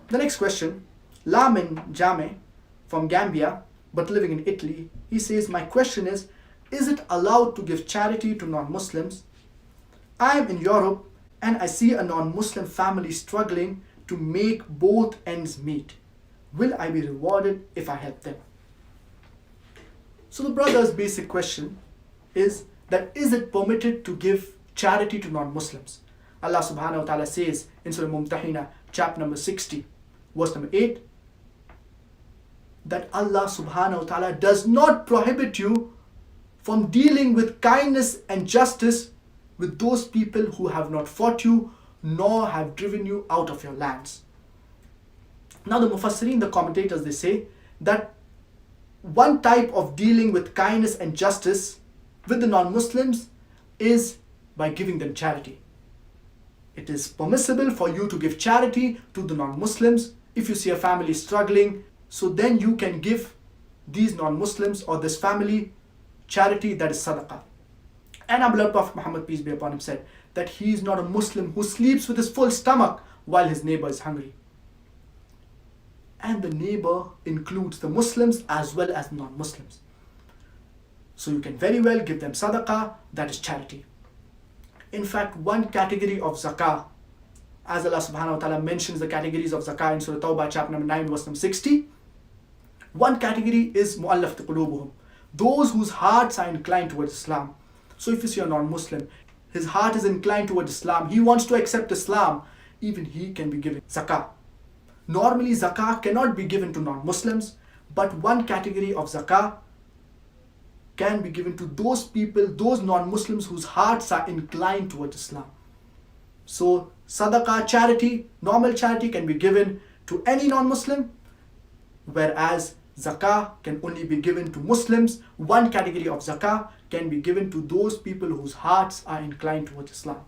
The next question, Lamin Jame from Gambia but living in Italy, he says, my question is it allowed to give charity to non-Muslims? I am in Europe and I see a non-Muslim family struggling to make both ends meet. Will I be rewarded if I help them? So the brother's basic question is that is it permitted to give charity to non-Muslims? Allah subhanahu wa ta'ala says in Surah Mumtahina, chapter number 60, verse number 8, that Allah subhanahu wa ta'ala does not prohibit you from dealing with kindness and justice with those people who have not fought you nor have driven you out of your lands. Now the Mufassirin, the commentators, they say that one type of dealing with kindness and justice with the non-Muslims is by giving them charity. It is permissible for you to give charity to the non-Muslims if you see a family struggling, so then you can give these non-Muslims or this family charity, that is sadaqah. And our beloved Prophet Muhammad, peace be upon him, said that he is not a Muslim who sleeps with his full stomach while his neighbor is hungry. And the neighbor includes the Muslims as well as non-Muslims. So you can very well give them sadaqah, that is charity. In fact, one category of zakah, as Allah subhanahu wa ta'ala mentions the categories of zakah in Surah Tawbah, chapter number 9, verse number 60, one category is mu'allafat qulubuhum, those whose hearts are inclined towards Islam. So if you see a non-Muslim, his heart is inclined towards Islam, he wants to accept Islam, even he can be given zakah. Normally zakah cannot be given to non-Muslims, but one category of zakah can be given to those people, those non-Muslims whose hearts are inclined towards Islam. So sadaqah, charity, normal charity can be given to any non-Muslim, whereas zakah can only be given to Muslims. One category of zakah can be given to those people whose hearts are inclined towards Islam.